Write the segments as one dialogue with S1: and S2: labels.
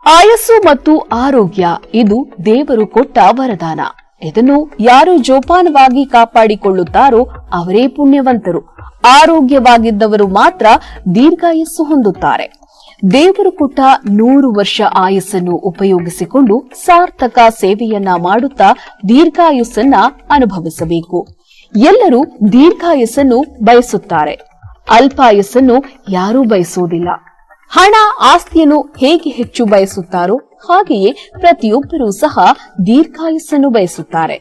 S1: ಆಯಸ್ಸು ಮತ್ತು ಆರೋಗ್ಯ ಇದು ದೇವರು ಕೊಟ್ಟ ವರದಾನ. ಇದನ್ನು ಯಾರು ಜೋಪಾನವಾಗಿ ಕಾಪಾಡಿಕೊಳ್ಳುತ್ತಾರೋ ಅವರೇ ಪುಣ್ಯವಂತರು. ಆರೋಗ್ಯವಾಗಿದ್ದವರು ಮಾತ್ರ ದೀರ್ಘಾಯಸ್ಸು ಹೊಂದುತ್ತಾರೆ. ದೇವರು ಕೊಟ್ಟ 100 ವರ್ಷ ಆಯಸ್ಸನ್ನು ಉಪಯೋಗಿಸಿಕೊಂಡು ಸಾರ್ಥಕ ಸೇವೆಯನ್ನ ಮಾಡುತ್ತಾ ದೀರ್ಘಾಯುಸ್ಸನ್ನ ಅನುಭವಿಸಬೇಕು. ಎಲ್ಲರೂ ದೀರ್ಘಾಯಸ್ಸನ್ನು ಬಯಸುತ್ತಾರೆ, ಅಲ್ಪಾಯಸ್ಸನ್ನು ಯಾರೂ ಬಯಸುವುದಿಲ್ಲ. ಹಣ ಆಸ್ತಿಯನ್ನು ಹೇಗೆ ಹೆಚ್ಚು ಬಯಸುತ್ತಾರೋ ಹಾಗೆಯೇ ಪ್ರತಿಯೊಬ್ಬರೂ ಸಹ ದೀರ್ಘಾಯಸ್ಸನ್ನು ಬಯಸುತ್ತಾರೆ.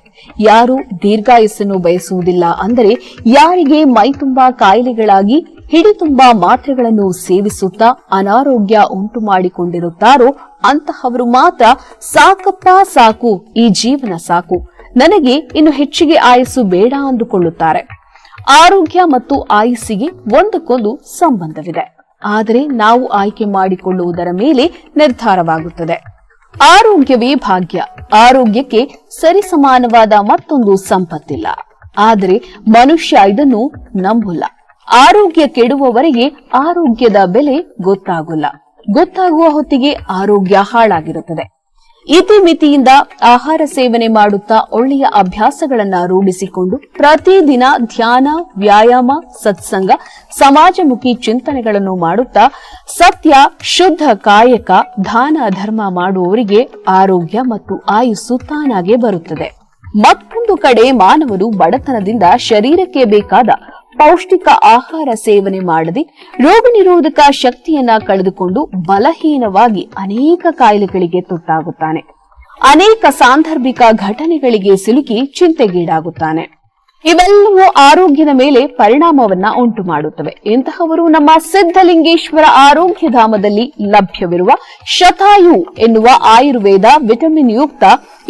S1: ಯಾರು ದೀರ್ಘಾಯಸ್ಸನ್ನು ಬಯಸುವುದಿಲ್ಲ ಅಂದರೆ ಯಾರಿಗೆ ಮೈ ತುಂಬಾ ಕಾಯಿಲೆಗಳಾಗಿ ಹಿಡಿ ತುಂಬಾ ಮಾತ್ರೆಗಳನ್ನು ಸೇವಿಸುತ್ತಾ ಅನಾರೋಗ್ಯ ಉಂಟು ಮಾಡಿಕೊಂಡಿರುತ್ತಾರೋ ಅಂತಹವರು ಮಾತ್ರ ಸಾಕಪ್ಪ ಸಾಕು, ಈ ಜೀವನ ಸಾಕು, ನನಗೆ ಇನ್ನು ಹೆಚ್ಚಿಗೆ ಆಯಸ್ಸು ಬೇಡ ಅಂದುಕೊಳ್ಳುತ್ತಾರೆ. ಆರೋಗ್ಯ ಮತ್ತು ಆಯಸ್ಸಿಗೆ ಒಂದಕ್ಕೊಂದು ಸಂಬಂಧವಿದೆ, ಆದರೆ ನಾವು ಆಯ್ಕೆ ಮಾಡಿಕೊಳ್ಳುವುದರ ಮೇಲೆ ನಿರ್ಧಾರವಾಗುತ್ತದೆ. ಆರೋಗ್ಯವೇ ಭಾಗ್ಯ. ಆರೋಗ್ಯಕ್ಕೆ ಸರಿಸಮಾನವಾದ ಮತ್ತೊಂದು ಸಂಪತ್ತಿಲ್ಲ. ಆದರೆ ಮನುಷ್ಯ ಇದನ್ನು ನಂಬಲ್ಲ. ಆರೋಗ್ಯ ಕೆಡುವವರೆಗೆ ಆರೋಗ್ಯದ ಬೆಲೆ ಗೊತ್ತಾಗುವ ಹೊತ್ತಿಗೆ ಆರೋಗ್ಯ ಹಾಳಾಗಿರುತ್ತದೆ. ಇತಿಮಿತಿಯಿಂದ ಆಹಾರ ಸೇವನೆ ಮಾಡುತ್ತಾ ಒಳ್ಳೆಯ ಅಭ್ಯಾಸಗಳನ್ನ ರೂಢಿಸಿಕೊಂಡು ಪ್ರತಿದಿನ ಧ್ಯಾನ, ವ್ಯಾಯಾಮ, ಸತ್ಸಂಗ, ಸಮಾಜಮುಖಿ ಚಿಂತನೆಗಳನ್ನು ಮಾಡುತ್ತಾ ಸತ್ಯ, ಶುದ್ಧ ಕಾಯಕ, ದಾನ ಧರ್ಮ ಮಾಡುವವರಿಗೆ ಆರೋಗ್ಯ ಮತ್ತು ಆಯುಸ್ಸು ತಾನಾಗೆ ಬರುತ್ತದೆ. ಮತ್ತೊಂದು ಕಡೆ ಮಾನವರು ಬಡತನದಿಂದ ಶರೀರಕ್ಕೆ ಬೇಕಾದ ಪೌಷ್ಟಿಕ ಆಹಾರ ಸೇವನೆ ಮಾಡದೆ ರೋಗ ನಿರೋಧಕ ಶಕ್ತಿಯನ್ನ ಕಳೆದುಕೊಂಡು ಬಲಹೀನವಾಗಿ ಅನೇಕ ಕಾಯಿಲೆಗಳಿಗೆ ತುತ್ತಾಗುತ್ತಾನೆ. ಅನೇಕ ಸಾಂದರ್ಭಿಕ ಘಟನೆಗಳಿಗೆ ಸಿಲುಕಿ ಚಿಂತೆಗೀಡಾಗುತ್ತಾನೆ. ಇವೆಲ್ಲವೂ ಆರೋಗ್ಯದ ಮೇಲೆ ಪರಿಣಾಮವನ್ನ ಉಂಟು ಮಾಡುತ್ತವೆ. ಇಂತಹವರು ನಮ್ಮ ಸಿದ್ಧಲಿಂಗೇಶ್ವರ ಆರೋಗ್ಯಧಾಮದಲ್ಲಿ ಲಭ್ಯವಿರುವ ಶತಾಯು ಎನ್ನುವ ಆಯುರ್ವೇದ ವಿಟಮಿನ್ ಯುಕ್ತ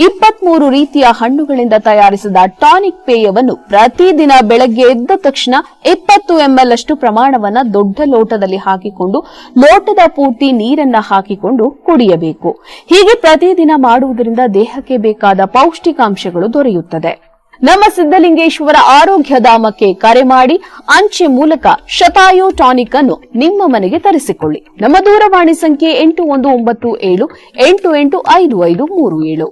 S1: 23 ರೀತಿಯ ಹಣ್ಣುಗಳಿಂದ ತಯಾರಿಸಿದ ಟಾನಿಕ್ ಪೇಯವನ್ನು ಪ್ರತಿದಿನ ಬೆಳಗ್ಗೆ ಎದ್ದ ತಕ್ಷಣ 20 ml ಅಷ್ಟು ಪ್ರಮಾಣವನ್ನ ದೊಡ್ಡ ಲೋಟದಲ್ಲಿ ಹಾಕಿಕೊಂಡು ಲೋಟದ ಪೂರ್ತಿ ನೀರನ್ನ ಹಾಕಿಕೊಂಡು ಕುಡಿಯಬೇಕು. ಹೀಗೆ ಪ್ರತಿದಿನ ಮಾಡುವುದರಿಂದ ದೇಹಕ್ಕೆ ಬೇಕಾದ ಪೌಷ್ಟಿಕಾಂಶಗಳು ದೊರೆಯುತ್ತದೆ. ನಮ್ಮ ಸಿದ್ಧಲಿಂಗೇಶ್ವರ ಆರೋಗ್ಯಧಾಮಕ್ಕೆ ಕರೆ ಮಾಡಿ ಅಂಚೆ ಮೂಲಕ ಶತಾಯು ಟಾನಿಕ್ ಅನ್ನು ನಿಮ್ಮ ಮನೆಗೆ ತರಿಸಿಕೊಳ್ಳಿ. ನಮ್ಮ ದೂರವಾಣಿ ಸಂಖ್ಯೆ 8197885537.